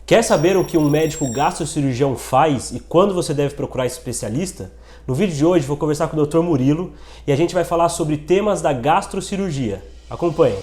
Quer saber o que um médico gastrocirurgião faz e quando você deve procurar esse especialista? No vídeo de hoje vou conversar com o Dr. Murilo e a gente vai falar sobre temas da gastrocirurgia. Acompanhe!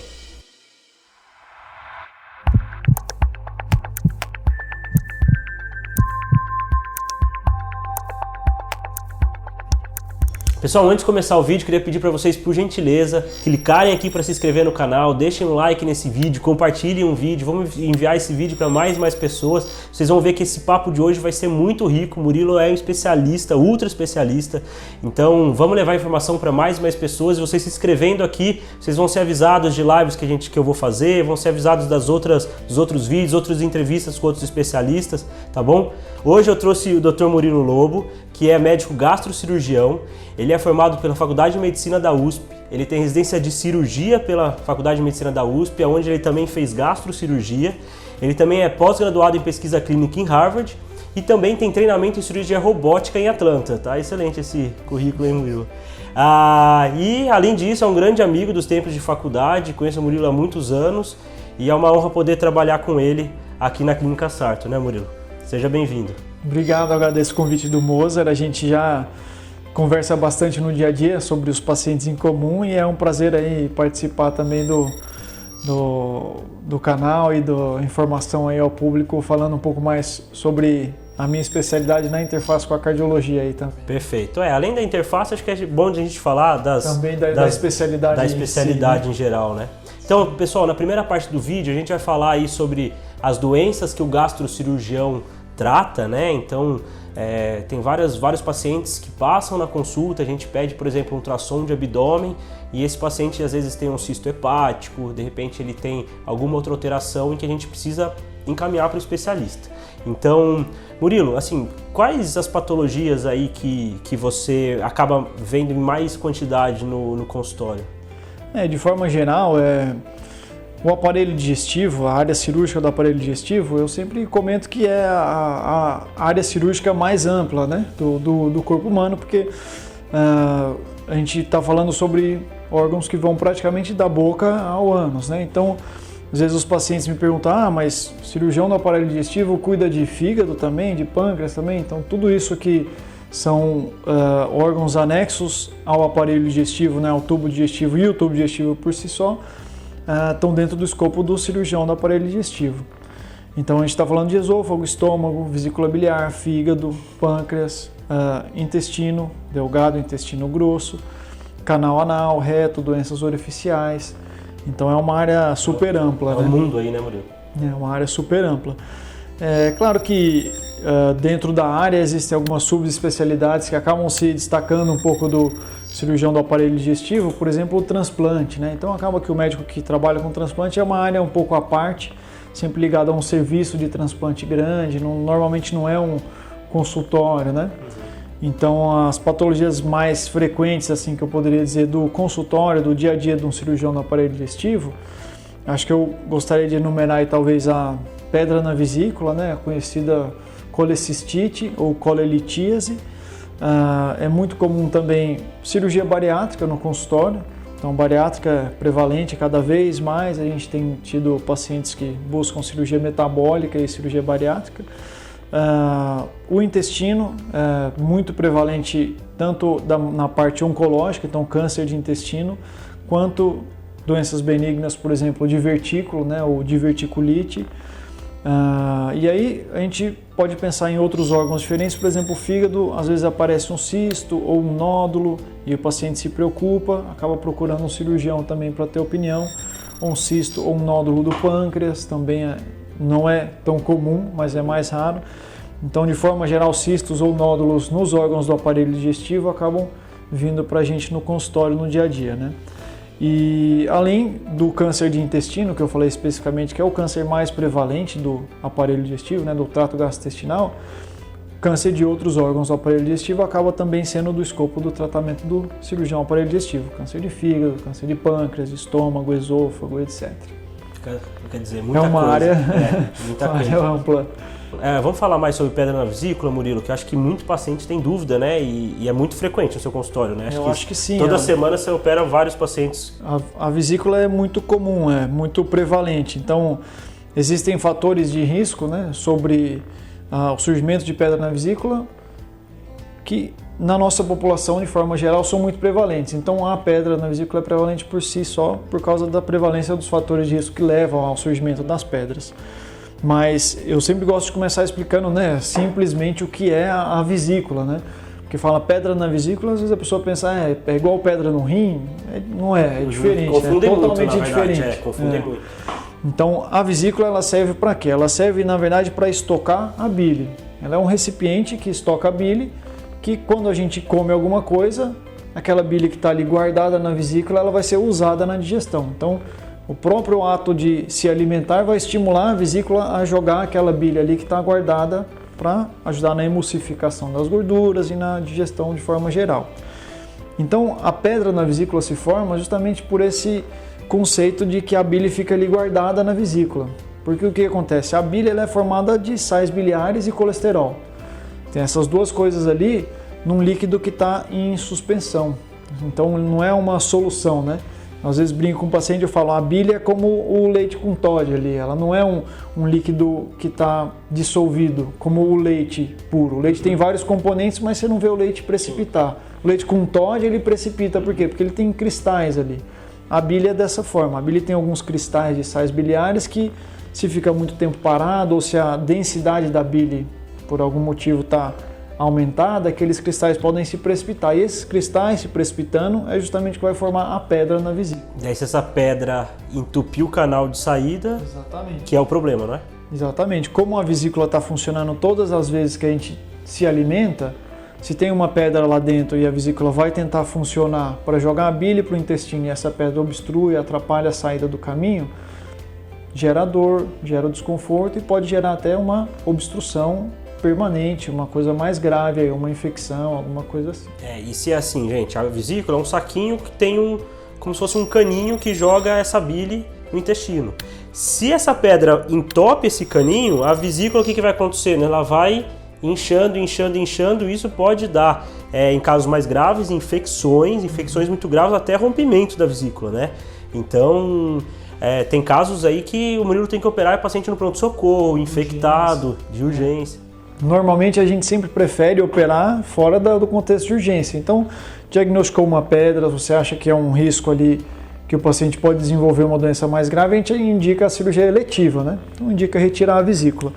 Pessoal, antes de começar o vídeo, queria pedir para vocês, por gentileza, clicarem aqui para se inscrever no canal, deixem um like nesse vídeo, compartilhem um vídeo, vamos enviar esse vídeo para mais pessoas. Vocês vão ver que esse papo de hoje vai ser muito rico. O Murilo é um especialista, ultra especialista, então vamos levar informação para mais pessoas. E vocês se inscrevendo aqui, vocês vão ser avisados de lives que eu vou fazer, vão ser avisados dos outros vídeos, outras entrevistas com outros especialistas, tá bom? Hoje eu trouxe o Dr. Murilo Lobo, que é médico gastrocirurgião. Ele é formado pela Faculdade de Medicina da USP, ele tem residência de cirurgia pela Faculdade de Medicina da USP, onde ele também fez gastrocirurgia. Ele também é pós-graduado em pesquisa clínica em Harvard e também tem treinamento em cirurgia robótica em Atlanta. Tá excelente esse currículo, hein, Murilo? E além disso, é um grande amigo dos tempos de faculdade, conheço o Murilo há muitos anos e é uma honra poder trabalhar com ele aqui na Clínica Sarto, né, Murilo? Seja bem-vindo. Obrigado, agradeço o convite do Mozart. A gente já conversa bastante no dia a dia sobre os pacientes em comum e é um prazer aí participar também do canal e da informação aí ao público, falando um pouco mais sobre a minha especialidade na interface com a cardiologia aí também. Perfeito. Além da interface, acho que é bom a gente falar também da especialidade, em geral, né? Então, pessoal, na primeira parte do vídeo a gente vai falar aí sobre as doenças que o gastrocirurgião trata, né? Então, tem vários pacientes que passam na consulta, a gente pede, por exemplo, um ultrassom de abdômen e esse paciente às vezes tem um cisto hepático, de repente ele tem alguma outra alteração em que a gente precisa encaminhar para o especialista. Então, Murilo, assim, quais as patologias aí que você acaba vendo em mais quantidade no consultório? De forma geral, o aparelho digestivo, a área cirúrgica do aparelho digestivo, eu sempre comento que é a área cirúrgica mais ampla, né, do corpo humano, porque a gente está falando sobre órgãos que vão praticamente da boca ao ânus, né? Então, às vezes os pacientes me perguntam, mas o cirurgião do aparelho digestivo cuida de fígado também, de pâncreas também? Então, tudo isso que são órgãos anexos ao aparelho digestivo, né, ao tubo digestivo e o tubo digestivo por si só, estão dentro do escopo do cirurgião do aparelho digestivo. Então a gente está falando de esôfago, estômago, vesícula biliar, fígado, pâncreas, intestino delgado, intestino grosso, canal anal, reto, doenças orificiais. Então é uma área super ampla. É um mundo aí, né, Murilo? É uma área super ampla. É claro que dentro da área existem algumas subespecialidades que acabam se destacando um pouco do cirurgião do aparelho digestivo, por exemplo, o transplante, né? Então acaba que o médico que trabalha com transplante é uma área um pouco à parte, sempre ligado a um serviço de transplante grande, normalmente não é um consultório, né? Então as patologias mais frequentes, assim, que eu poderia dizer do consultório, do dia a dia de um cirurgião do aparelho digestivo, acho que eu gostaria de enumerar aí talvez a pedra na vesícula, né? A conhecida colecistite ou colelitíase. É muito comum também cirurgia bariátrica no consultório, então bariátrica é prevalente cada vez mais, a gente tem tido pacientes que buscam cirurgia metabólica e cirurgia bariátrica. O intestino é muito prevalente tanto na parte oncológica, então câncer de intestino, quanto doenças benignas, por exemplo, divertículo, né, ou diverticulite. E aí a gente pode pensar em outros órgãos diferentes, por exemplo, o fígado, às vezes aparece um cisto ou um nódulo e o paciente se preocupa, acaba procurando um cirurgião também para ter opinião, ou um cisto ou um nódulo do pâncreas, também não é tão comum, mas é mais raro. Então, de forma geral, cistos ou nódulos nos órgãos do aparelho digestivo acabam vindo para a gente no consultório no dia a dia, né? E além do câncer de intestino, que eu falei especificamente, que é o câncer mais prevalente do aparelho digestivo, né, do trato gastrointestinal, câncer de outros órgãos do aparelho digestivo acaba também sendo do escopo do tratamento do cirurgião do aparelho digestivo. Câncer de fígado, câncer de pâncreas, estômago, esôfago, etc. Quer dizer, muita coisa. Muita área coisa. ampla. Vamos falar mais sobre pedra na vesícula, Murilo, que eu acho que muito paciente tem dúvida, né? E é muito frequente no seu consultório, né? Acho que sim. Toda semana você opera vários pacientes. A vesícula é muito comum, é muito prevalente. Então, existem fatores de risco, né, sobre o surgimento de pedra na vesícula que na nossa população, de forma geral, são muito prevalentes. Então, a pedra na vesícula é prevalente por si só, por causa da prevalência dos fatores de risco que levam ao surgimento das pedras. Mas eu sempre gosto de começar explicando, né, simplesmente o que é a vesícula, né? Porque fala pedra na vesícula, às vezes a pessoa pensa, é igual pedra no rim. Não é, é diferente, Confunde é muito, totalmente na verdade, diferente. Confunde muito. Então, a vesícula ela serve para quê? Ela serve, na verdade, para estocar a bile. Ela é um recipiente que estoca a bile, que quando a gente come alguma coisa, aquela bile que está ali guardada na vesícula, ela vai ser usada na digestão. Então, o próprio ato de se alimentar vai estimular a vesícula a jogar aquela bile ali que está guardada para ajudar na emulsificação das gorduras e na digestão de forma geral. Então, a pedra na vesícula se forma justamente por esse conceito de que a bile fica ali guardada na vesícula. Porque o que acontece? A bile ela é formada de sais biliares e colesterol. Tem essas duas coisas ali num líquido que está em suspensão. Então não é uma solução, né? Às vezes brinco com o paciente e falo, a bile é como o leite com Todd ali. Ela não é um líquido que está dissolvido, como o leite puro. O leite tem vários componentes, mas você não vê o leite precipitar. O leite com Todd ele precipita, por quê? Porque ele tem cristais ali. A bile é dessa forma. A bile tem alguns cristais de sais biliares que, se fica muito tempo parado ou se a densidade da bile por algum motivo está aumentada, aqueles cristais podem se precipitar. E esses cristais se precipitando é justamente o que vai formar a pedra na vesícula. E aí se essa pedra entupir o canal de saída, exatamente, que é o problema, não é? Exatamente. Como a vesícula está funcionando todas as vezes que a gente se alimenta, se tem uma pedra lá dentro e a vesícula vai tentar funcionar para jogar a bile para o intestino e essa pedra obstrui, atrapalha a saída do caminho, gera dor, gera desconforto e pode gerar até uma obstrução permanente, uma coisa mais grave, uma infecção, alguma coisa assim. E se é assim, gente, a vesícula é um saquinho que tem como se fosse um caninho que joga essa bile no intestino. Se essa pedra entope esse caninho, a vesícula, o que vai acontecer? Ela vai inchando, e isso pode dar, em casos mais graves, infecções muito graves, até rompimento da vesícula, né? Então, tem casos aí que o Murilo tem que operar e o paciente no pronto-socorro, infectado, de urgência. Normalmente a gente sempre prefere operar fora do contexto de urgência. Então, diagnosticou uma pedra, você acha que é um risco ali que o paciente pode desenvolver uma doença mais grave, a gente indica a cirurgia eletiva, né? Então, indica retirar a vesícula.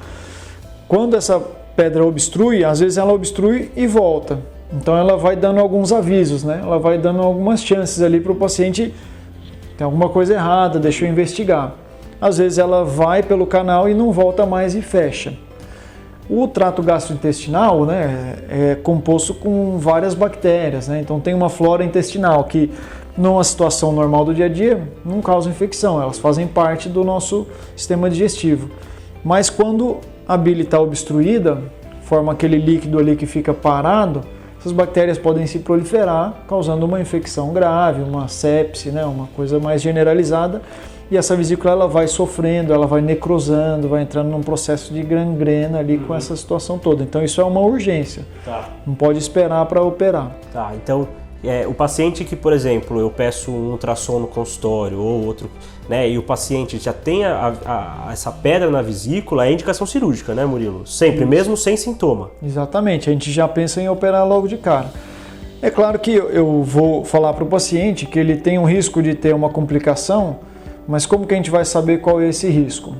Quando essa pedra obstrui, às vezes ela obstrui e volta. Então, ela vai dando alguns avisos, né? Ela vai dando algumas chances ali para o paciente, tem alguma coisa errada, deixa eu investigar. Às vezes ela vai pelo canal e não volta mais e fecha. O trato gastrointestinal, né, é composto com várias bactérias, né? Então tem uma flora intestinal que, numa situação normal do dia a dia, não causa infecção, elas fazem parte do nosso sistema digestivo. Mas quando a bile está obstruída, forma aquele líquido ali que fica parado, essas bactérias podem se proliferar, causando uma infecção grave, uma sepse, né, uma coisa mais generalizada. E essa vesícula ela vai sofrendo, ela vai necrosando, vai entrando num processo de gangrena ali com essa situação toda. Então isso é uma urgência. Tá. Não pode esperar para operar. Tá, então o paciente que, por exemplo, eu peço um ultrassom no consultório ou outro, né, e o paciente já tem essa pedra na vesícula, é indicação cirúrgica, né, Murilo? Sempre, isso. Mesmo sem sintoma. Exatamente, a gente já pensa em operar logo de cara. É claro que eu vou falar para o paciente que ele tem um risco de ter uma complicação, mas como que a gente vai saber qual é esse risco?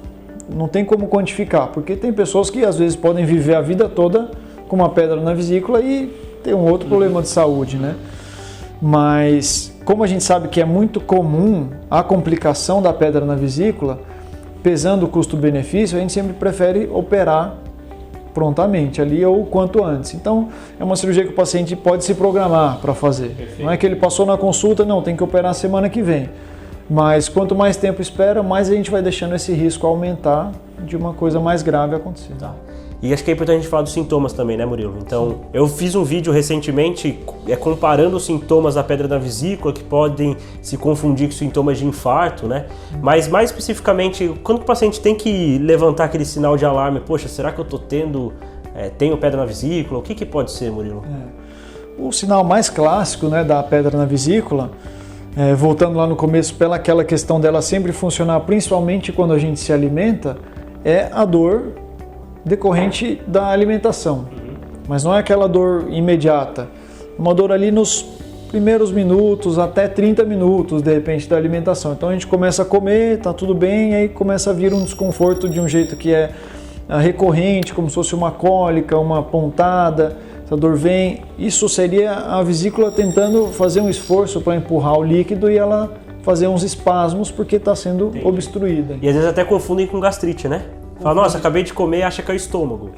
Não tem como quantificar, porque tem pessoas que às vezes podem viver a vida toda com uma pedra na vesícula e ter um outro problema de saúde, né? Mas como a gente sabe que é muito comum a complicação da pedra na vesícula, pesando o custo-benefício, a gente sempre prefere operar prontamente ali ou quanto antes. Então é uma cirurgia que o paciente pode se programar para fazer. Perfeito. Não é que ele passou na consulta, não, tem que operar semana que vem. Mas quanto mais tempo espera, mais a gente vai deixando esse risco aumentar de uma coisa mais grave acontecer. Tá. E acho que é importante a gente falar dos sintomas também, né, Murilo? Então, eu fiz um vídeo recentemente comparando os sintomas da pedra na vesícula, que podem se confundir com sintomas de infarto, né? Mas mais especificamente, quando o paciente tem que levantar aquele sinal de alarme, poxa, será que eu tô tenho pedra na vesícula? O que pode ser, Murilo? O sinal mais clássico, né, da pedra na vesícula voltando lá no começo, pela aquela questão dela sempre funcionar, principalmente quando a gente se alimenta, é a dor decorrente da alimentação. Mas não é aquela dor imediata, uma dor ali nos primeiros minutos, até 30 minutos, de repente, da alimentação. Então a gente começa a comer, tá tudo bem, aí começa a vir um desconforto de um jeito que é recorrente, como se fosse uma cólica, uma pontada, essa dor vem. Isso seria a vesícula tentando fazer um esforço para empurrar o líquido e ela fazer uns espasmos porque está sendo obstruída. E às vezes até confundem com gastrite, né? Fala, nossa, acabei de comer e acha que é o estômago.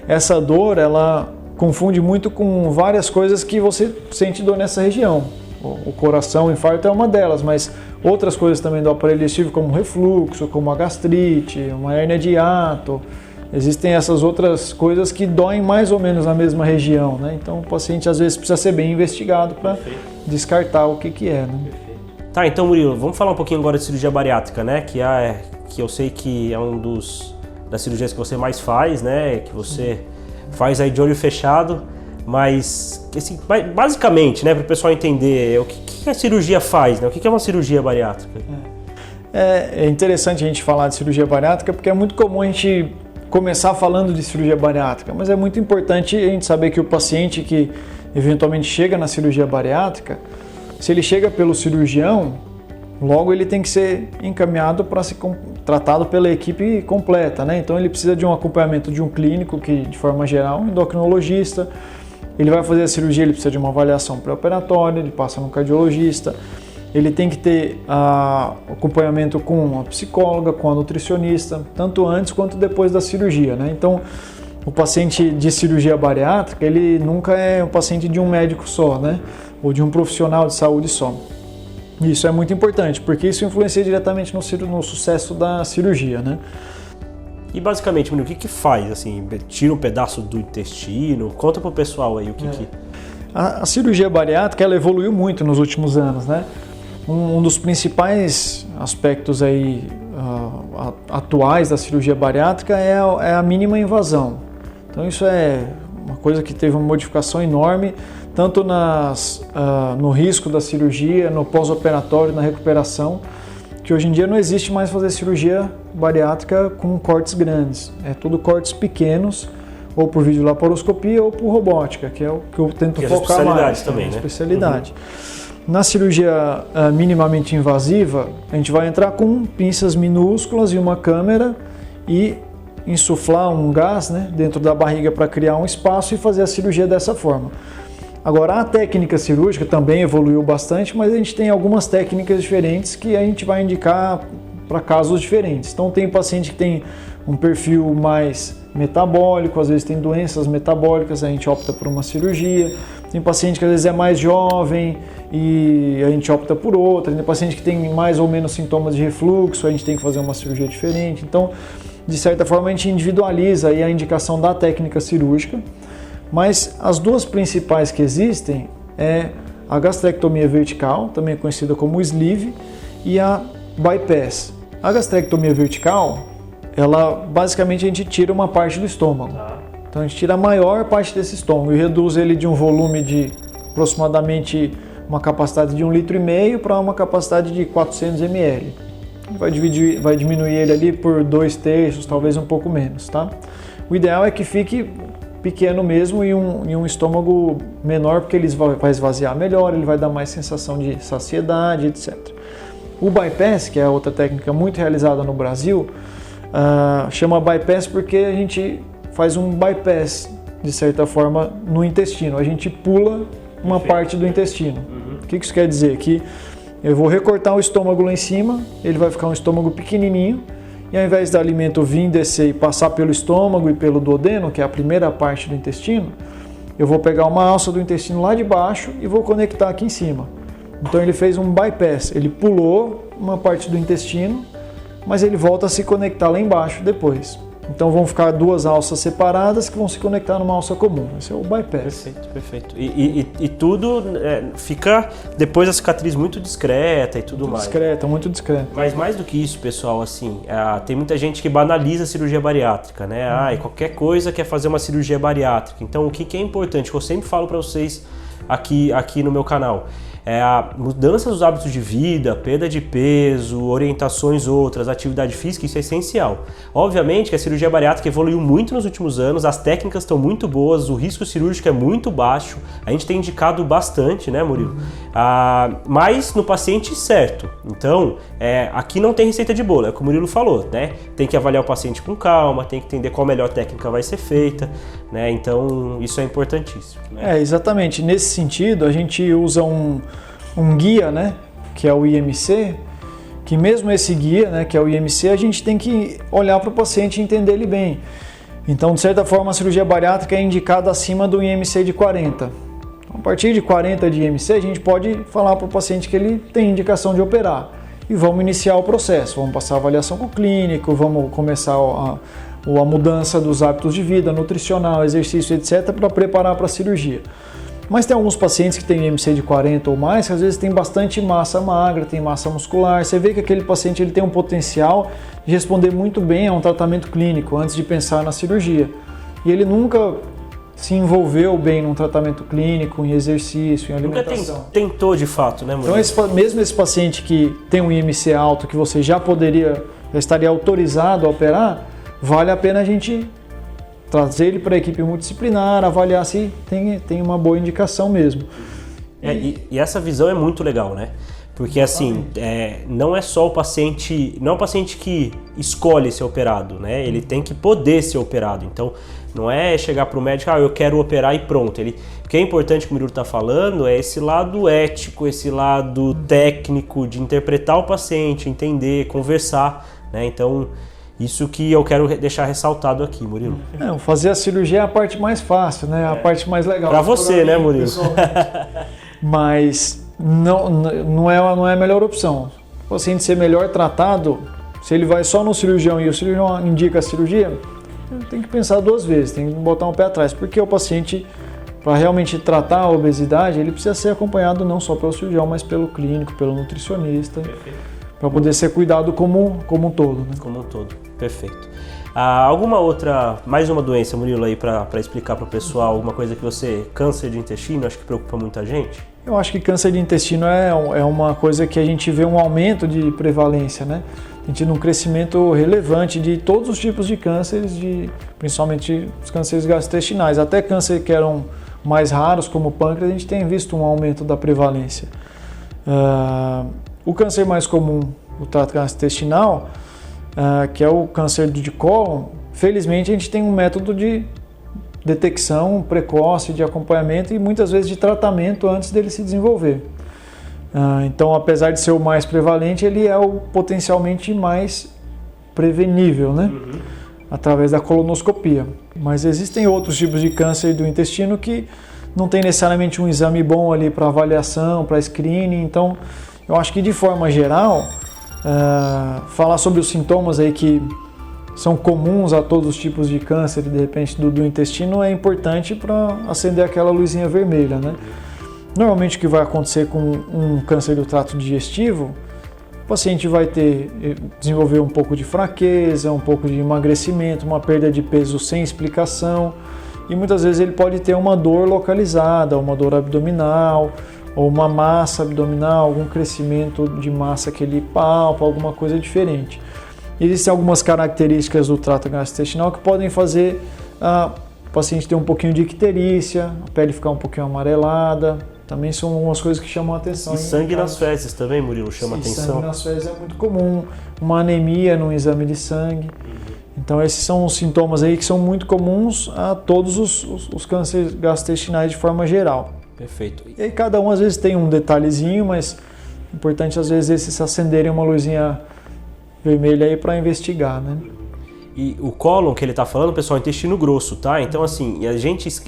Essa dor, ela confunde muito com várias coisas que você sente dor nessa região. O coração, o infarto é uma delas, mas outras coisas também do aparelho digestivo, como refluxo, como a gastrite, uma hérnia de hiato. Existem essas outras coisas que doem mais ou menos na mesma região, né? Então o paciente às vezes precisa ser bem investigado para descartar o que é, né? Tá, então Murilo, vamos falar um pouquinho agora de cirurgia bariátrica, né? Que eu sei que é das cirurgias que você mais faz, né? Que você faz aí de olho fechado, mas assim, basicamente, né, para o pessoal entender o que a cirurgia faz, né? O que é uma cirurgia bariátrica? É interessante a gente falar de cirurgia bariátrica porque é muito comum a gente começar falando de cirurgia bariátrica, mas é muito importante a gente saber que o paciente que eventualmente chega na cirurgia bariátrica, se ele chega pelo cirurgião, logo ele tem que ser encaminhado para ser tratado pela equipe completa, né? Então ele precisa de um acompanhamento de um clínico, que de forma geral um endocrinologista. Ele vai fazer a cirurgia, ele precisa de uma avaliação pré-operatória, ele passa no cardiologista. Ele tem que ter acompanhamento com a psicóloga, com a nutricionista, tanto antes quanto depois da cirurgia, né? Então o paciente de cirurgia bariátrica, ele nunca é um paciente de um médico só, né? Ou de um profissional de saúde só. Isso é muito importante, porque isso influencia diretamente no sucesso da cirurgia, né? E basicamente, o que faz? Assim, tira um pedaço do intestino? Conta pro pessoal aí o que que... A cirurgia bariátrica, ela evoluiu muito nos últimos anos, né? Um dos principais aspectos aí, atuais da cirurgia bariátrica é a mínima invasão. Então isso é uma coisa que teve uma modificação enorme, tanto no risco da cirurgia, no pós-operatório, na recuperação, que hoje em dia não existe mais fazer cirurgia bariátrica com cortes grandes. É tudo cortes pequenos, ou por videolaparoscopia ou por robótica, que é o que eu tento focar mais. Também, né? Especialidade. Na cirurgia minimamente invasiva, a gente vai entrar com pinças minúsculas e uma câmera e insuflar um gás, né, dentro da barriga para criar um espaço e fazer a cirurgia dessa forma. Agora, a técnica cirúrgica também evoluiu bastante, mas a gente tem algumas técnicas diferentes que a gente vai indicar para casos diferentes. Então, tem paciente que tem um perfil mais metabólico, às vezes tem doenças metabólicas, a gente opta por uma cirurgia. Tem paciente que às vezes é mais jovem e a gente opta por outra. Tem paciente que tem mais ou menos sintomas de refluxo, a gente tem que fazer uma cirurgia diferente. Então, de certa forma, a gente individualiza aí a indicação da técnica cirúrgica. Mas as duas principais que existem é a gastrectomia vertical, também conhecida como sleeve, e a bypass. A gastrectomia vertical, ela basicamente a gente tira uma parte do estômago. Então a gente tira a maior parte desse estômago e reduz ele de um volume de aproximadamente uma capacidade de 1,5 litro para uma capacidade de 400 ml. Vai diminuir ele ali por 2/3, talvez um pouco menos, tá? O ideal é que fique pequeno mesmo e um estômago menor, porque ele vai esvaziar melhor, ele vai dar mais sensação de saciedade, etc. O bypass, que é outra técnica muito realizada no Brasil, chama bypass porque a gente faz um bypass, de certa forma, no intestino. A gente pula uma parte do intestino. O que isso quer dizer? Que eu vou recortar o estômago lá em cima, ele vai ficar um estômago pequenininho, e ao invés do alimento vir descer e passar pelo estômago e pelo duodeno, que é a primeira parte do intestino, eu vou pegar uma alça do intestino lá de baixo e vou conectar aqui em cima. Então ele fez um bypass, ele pulou uma parte do intestino, mas ele volta a se conectar lá embaixo depois. Então vão ficar duas alças separadas que vão se conectar numa alça comum. Esse é o bypass. Perfeito, perfeito. E tudo fica depois a cicatriz muito discreta e tudo mais. Discreta, muito discreta. Mas mais do que isso, pessoal, assim, tem muita gente que banaliza a cirurgia bariátrica, né? Qualquer coisa quer fazer uma cirurgia bariátrica. Então o que é importante, que eu sempre falo para vocês aqui no meu canal, a mudança dos hábitos de vida, perda de peso, orientações outras, atividade física, isso é essencial. Obviamente que a cirurgia bariátrica evoluiu muito nos últimos anos, as técnicas estão muito boas, o risco cirúrgico é muito baixo, a gente tem indicado bastante, né, Murilo? Mas no paciente certo. Então, aqui não tem receita de bolo, é o que o Murilo falou, né? Tem que avaliar o paciente com calma, tem que entender qual a melhor técnica vai ser feita, né? Então, isso é importantíssimo. Né? Exatamente. Nesse sentido, a gente usa um guia, né, que é o IMC, que mesmo esse guia, né, que é o IMC, a gente tem que olhar para o paciente e entender ele bem. Então, de certa forma, a cirurgia bariátrica é indicada acima do IMC de 40. Então, a partir de 40 de IMC, a gente pode falar para o paciente que ele tem indicação de operar. E vamos iniciar o processo, vamos passar a avaliação com o clínico, vamos começar a mudança dos hábitos de vida, nutricional, exercício, etc., para preparar para a cirurgia. Mas tem alguns pacientes que têm IMC de 40 ou mais, que às vezes tem bastante massa magra, tem massa muscular. Você vê que aquele paciente ele tem um potencial de responder muito bem a um tratamento clínico antes de pensar na cirurgia. E ele nunca se envolveu bem num tratamento clínico, em exercício, em alimentação. Nunca tentou de fato, né, Murilo? Então, mesmo esse paciente que tem um IMC alto, que você já estaria autorizado a operar, vale a pena a gente trazer ele para a equipe multidisciplinar, avaliar se tem uma boa indicação mesmo. E essa visão é muito legal, né? Porque assim, não é só o paciente, não é o paciente que escolhe ser operado, né? Ele tem que poder ser operado. Então, não é chegar para o médico, eu quero operar e pronto. O que é importante que o Murilo está falando é esse lado ético, esse lado técnico de interpretar o paciente, entender, conversar, né? Então, isso que eu quero deixar ressaltado aqui, Murilo. Fazer a cirurgia é a parte mais fácil, né? A parte mais legal. Para você, né, Murilo? Mas não é a melhor opção. O paciente ser melhor tratado, se ele vai só no cirurgião e o cirurgião indica a cirurgia, tem que pensar duas vezes, tem que botar um pé atrás, porque o paciente, para realmente tratar a obesidade, ele precisa ser acompanhado não só pelo cirurgião, mas pelo clínico, pelo nutricionista, para poder ser cuidado como um todo. Né? Como um todo, perfeito. Mais uma doença, Murilo, aí para explicar para o pessoal, alguma coisa que câncer de intestino, acho que preocupa muita gente? Eu acho que câncer de intestino é uma coisa que a gente vê um aumento de prevalência, né? A gente tem um crescimento relevante de todos os tipos de cânceres, principalmente os cânceres gastrointestinais. Até câncer que eram mais raros, como o pâncreas, a gente tem visto um aumento da prevalência. O câncer mais comum, o trato gastrointestinal, que é o câncer de cólon, felizmente a gente tem um método de detecção precoce, de acompanhamento e muitas vezes de tratamento antes dele se desenvolver. Então, apesar de ser o mais prevalente, ele é o potencialmente mais prevenível, né? Através da colonoscopia. Mas existem outros tipos de câncer do intestino que não tem necessariamente um exame bom ali para avaliação, para screening. Então, eu acho que de forma geral, falar sobre os sintomas aí que são comuns a todos os tipos de câncer, de repente do intestino, é importante para acender aquela luzinha vermelha, né? Normalmente o que vai acontecer com um câncer do trato digestivo, o paciente vai desenvolver um pouco de fraqueza, um pouco de emagrecimento, uma perda de peso sem explicação e muitas vezes ele pode ter uma dor localizada, uma dor abdominal ou uma massa abdominal, algum crescimento de massa que ele palpa, alguma coisa diferente. Existem algumas características do trato gastrointestinal que podem fazer o paciente ter um pouquinho de icterícia, a pele ficar um pouquinho amarelada. Também são algumas coisas que chamam a atenção. E sangue nas fezes também, Murilo, chama atenção. Sangue nas fezes é muito comum. Uma anemia no exame de sangue. Então esses são os sintomas aí que são muito comuns a todos os cânceres gastrointestinais de forma geral. Perfeito. E aí cada um às vezes tem um detalhezinho, mas é importante às vezes esses acenderem uma luzinha vermelha aí para investigar, né? E o cólon que ele está falando, pessoal, é intestino grosso, tá? Então, assim,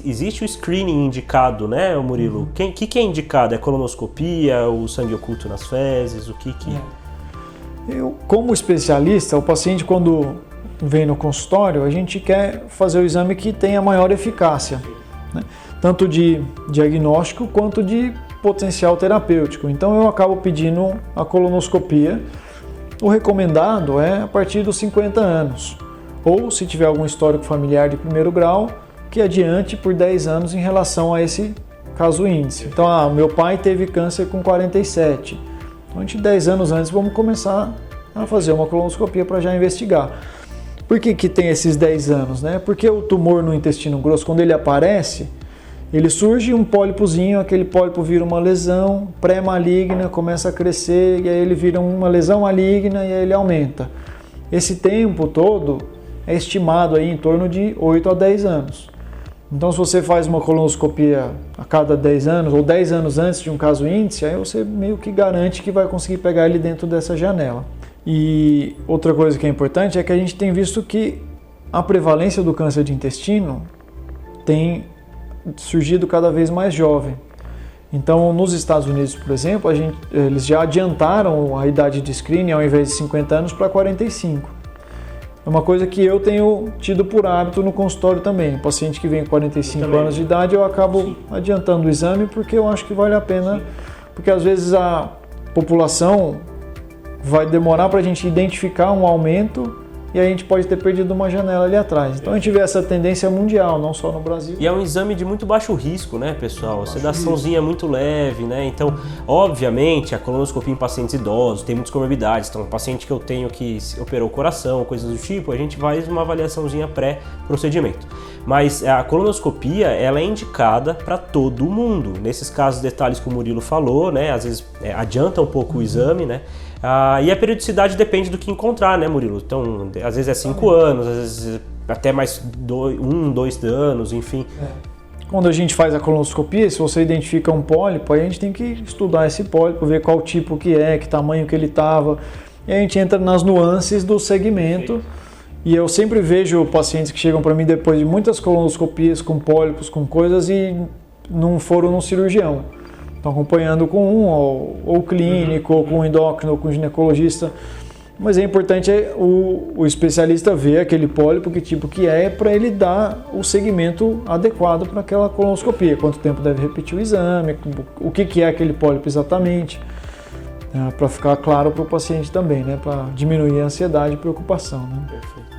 existe o screening indicado, né, Murilo? O que é indicado? É colonoscopia, o sangue oculto nas fezes, o que é? Eu, como especialista, o paciente quando vem no consultório, a gente quer fazer o exame que tenha maior eficácia, né? Tanto de diagnóstico quanto de potencial terapêutico. Então, eu acabo pedindo a colonoscopia. O recomendado é a partir dos 50 anos. Ou, se tiver algum histórico familiar de primeiro grau, que adiante por 10 anos em relação a esse caso índice. Então, meu pai teve câncer com 47. Então, a gente 10 anos antes vamos começar a fazer uma colonoscopia para já investigar. Por que tem esses 10 anos, né? Porque o tumor no intestino grosso, quando ele aparece, ele surge um pólipozinho, aquele pólipo vira uma lesão pré-maligna, começa a crescer e aí ele vira uma lesão maligna e aí ele aumenta. Esse tempo todo é estimado aí em torno de 8 a 10 anos. Então, se você faz uma colonoscopia a cada 10 anos ou 10 anos antes de um caso índice, aí você meio que garante que vai conseguir pegar ele dentro dessa janela. E outra coisa que é importante é que a gente tem visto que a prevalência do câncer de intestino tem surgido cada vez mais jovem. Então, nos Estados Unidos, por exemplo, eles já adiantaram a idade de screening, ao invés de 50 anos, para 45. É uma coisa que eu tenho tido por hábito no consultório também. O paciente que vem com 45 anos de idade, eu acabo adiantando o exame porque eu acho que vale a pena, porque às vezes a população vai demorar para a gente identificar um aumento e a gente pode ter perdido uma janela ali atrás. Então a gente vê essa tendência mundial, não só no Brasil. E é um exame de muito baixo risco, né, pessoal? A sedaçãozinha é muito leve, né? Então, obviamente, a colonoscopia em pacientes idosos tem muitas comorbidades. Então, um paciente que eu tenho que operou o coração, coisas do tipo, a gente faz uma avaliaçãozinha pré-procedimento. Mas a colonoscopia, ela é indicada para todo mundo. Nesses casos, detalhes que o Murilo falou, né? Às vezes adianta um pouco o exame, né? E a periodicidade depende do que encontrar, né, Murilo? Então, às vezes é 5 anos, às vezes até mais 2 anos, enfim. Quando a gente faz a colonoscopia, se você identifica um pólipo, aí a gente tem que estudar esse pólipo, ver qual tipo que é, que tamanho que ele estava. E a gente entra nas nuances do segmento. E eu sempre vejo pacientes que chegam para mim depois de muitas colonoscopias com pólipos, com coisas, e não foram no cirurgião. Estão acompanhando com ou clínico, ou com um endócrino, ou com um ginecologista. Mas é importante o especialista ver aquele pólipo, que tipo que é, para ele dar o segmento adequado para aquela colonoscopia. Quanto tempo deve repetir o exame, o que é aquele pólipo exatamente, para ficar claro para o paciente também, né? Para diminuir a ansiedade e preocupação. Né? Perfeito.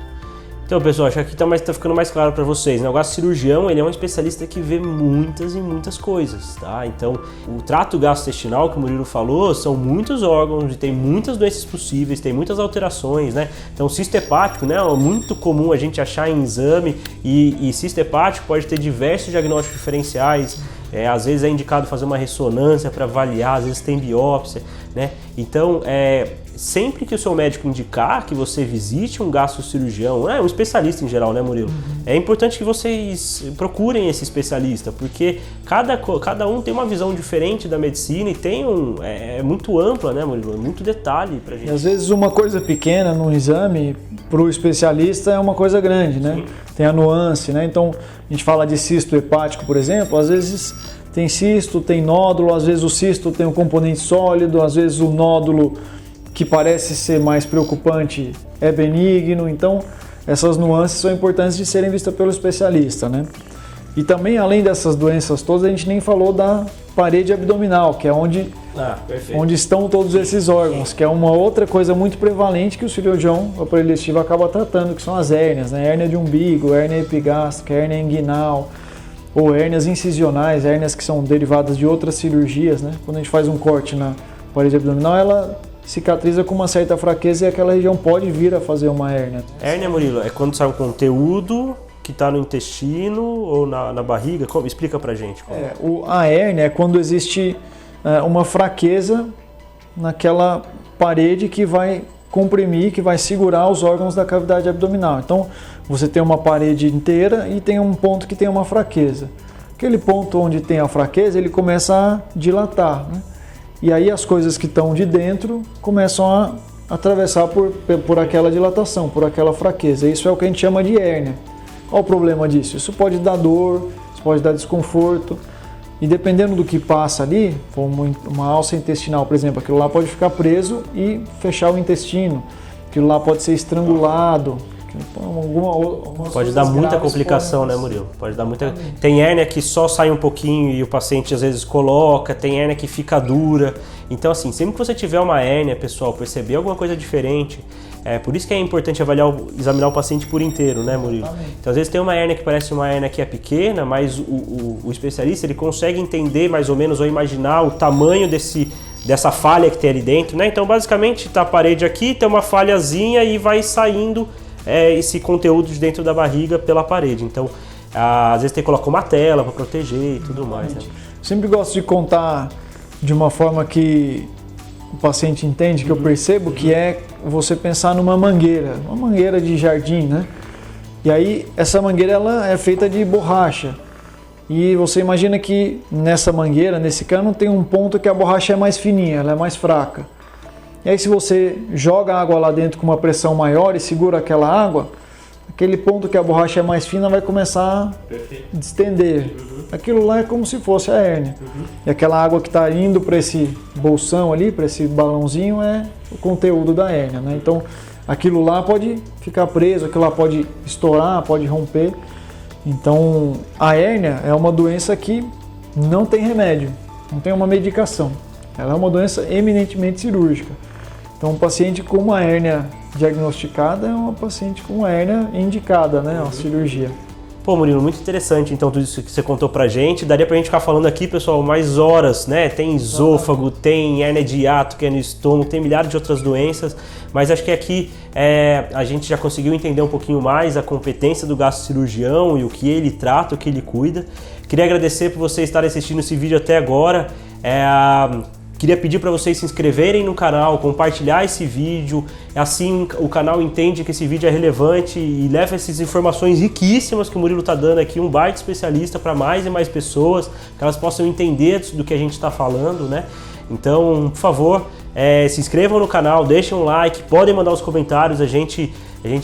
Então, pessoal, acho que tá ficando mais claro para vocês, né? O gastrocirurgião, ele é um especialista que vê muitas e muitas coisas, tá? Então, o trato gastrointestinal, que o Murilo falou, são muitos órgãos e tem muitas doenças possíveis, tem muitas alterações, né? Então, cisto hepático, né? É muito comum a gente achar em exame e cisto hepático pode ter diversos diagnósticos diferenciais. Às vezes é indicado fazer uma ressonância para avaliar, às vezes tem biópsia, né? Então, sempre que o seu médico indicar que você visite um gastrocirurgião, um especialista em geral, né, Murilo? É importante que vocês procurem esse especialista, porque cada um tem uma visão diferente da medicina e tem é muito ampla, né, Murilo? Muito detalhe pra gente. E às vezes uma coisa pequena no exame, para o especialista, é uma coisa grande, né? Sim. Tem a nuance, né? Então, a gente fala de cisto hepático, por exemplo, às vezes tem cisto, tem nódulo, às vezes o cisto tem um componente sólido, às vezes o nódulo que parece ser mais preocupante é benigno. Então, essas nuances são importantes de serem vistas pelo especialista, né? E também, além dessas doenças todas, a gente nem falou da parede abdominal, que é onde estão todos esses órgãos, que é uma outra coisa muito prevalente que o cirurgião aparelho digestivo acaba tratando, que são as hérnias, né? Hérnia de umbigo, hérnia epigástrica, hérnia inguinal, ou hérnias incisionais, hérnias que são derivadas de outras cirurgias, né? Quando a gente faz um corte na parede abdominal, ela cicatriza com uma certa fraqueza e aquela região pode vir a fazer uma hérnia. Hérnia, Murilo, é quando sai um conteúdo que está no intestino ou na barriga? Explica pra gente. A hérnia é quando existe uma fraqueza naquela parede que vai comprimir, que vai segurar os órgãos da cavidade abdominal. Então, você tem uma parede inteira e tem um ponto que tem uma fraqueza. Aquele ponto onde tem a fraqueza, ele começa a dilatar, né? E aí as coisas que estão de dentro começam a atravessar por aquela dilatação, por aquela fraqueza. Isso é o que a gente chama de hérnia. Qual o problema disso? Isso pode dar dor, isso pode dar desconforto. E dependendo do que passa ali, como uma alça intestinal, por exemplo, aquilo lá pode ficar preso e fechar o intestino. Aquilo lá pode ser estrangulado. Pode dar muita complicação, né, Murilo? Pode dar muita. Tem hérnia que só sai um pouquinho e o paciente às vezes coloca, tem hérnia que fica dura. Então, assim, sempre que você tiver uma hérnia, pessoal, perceber alguma coisa diferente, Por isso que é importante examinar o paciente por inteiro, né, Murilo? Exatamente. Então, às vezes tem uma hérnia que parece uma hérnia que é pequena, mas o especialista ele consegue entender mais ou menos ou imaginar o tamanho dessa falha que tem ali dentro, né? Então, basicamente, tá a parede aqui, tem uma falhazinha e vai saindo esse conteúdo de dentro da barriga pela parede. Então, às vezes tem que colocar uma tela para proteger e tudo mais, né? Sempre gosto de contar de uma forma que o paciente entende, que eu percebo, que é você pensar numa mangueira de jardim, né? E aí essa mangueira ela é feita de borracha. E você imagina que nessa mangueira, nesse cano, tem um ponto que a borracha é mais fininha, ela é mais fraca. E aí se você joga a água lá dentro com uma pressão maior e segura aquela água, aquele ponto que a borracha é mais fina vai começar a distender. Aquilo lá é como se fosse a hérnia. E aquela água que está indo para esse bolsão ali, para esse balãozinho, é o conteúdo da hérnia, né? Então, aquilo lá pode ficar preso, aquilo lá pode estourar, pode romper. Então, a hérnia é uma doença que não tem remédio, não tem uma medicação. Ela é uma doença eminentemente cirúrgica. Então, um paciente com uma hérnia diagnosticada é uma paciente com uma hérnia indicada, né, a cirurgia. Pô, Murilo, muito interessante então tudo isso que você contou pra gente. Daria pra gente ficar falando aqui, pessoal, mais horas, né? Tem esôfago, tem hérnia de hiato, que é no estômago, tem milhares de outras doenças, mas acho que aqui a gente já conseguiu entender um pouquinho mais a competência do gastrocirurgião e o que ele trata, o que ele cuida. Queria agradecer por vocês estarem assistindo esse vídeo até agora. Queria pedir para vocês se inscreverem no canal, compartilhar esse vídeo, assim o canal entende que esse vídeo é relevante e leva essas informações riquíssimas que o Murilo está dando aqui, um baita especialista para mais e mais pessoas, que elas possam entender do que a gente está falando, né? Então, por favor, se inscrevam no canal, deixem um like, podem mandar os comentários, a gente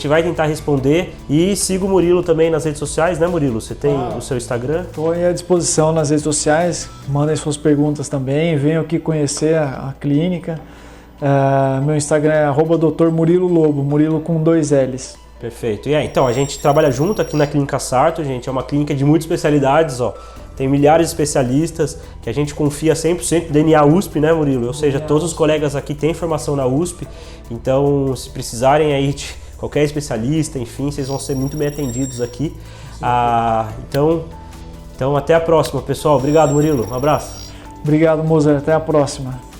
vai tentar responder e siga o Murilo também nas redes sociais, né, Murilo? Você tem o seu Instagram? Estou à disposição nas redes sociais, mandem suas perguntas também, venham aqui conhecer a clínica. Meu Instagram é @Dr. Murilo Lobo, Murilo com 2 L's. Perfeito. E então, a gente trabalha junto aqui na Clínica Sarto, gente, é uma clínica de muitas especialidades, ó. Tem milhares de especialistas que a gente confia 100% no DNA USP, né, Murilo? Ou seja, todos os colegas aqui têm formação na USP, então se precisarem aí de qualquer especialista, enfim, vocês vão ser muito bem atendidos aqui. Então até a próxima, pessoal. Obrigado, Murilo. Um abraço. Obrigado, Moser. Até a próxima.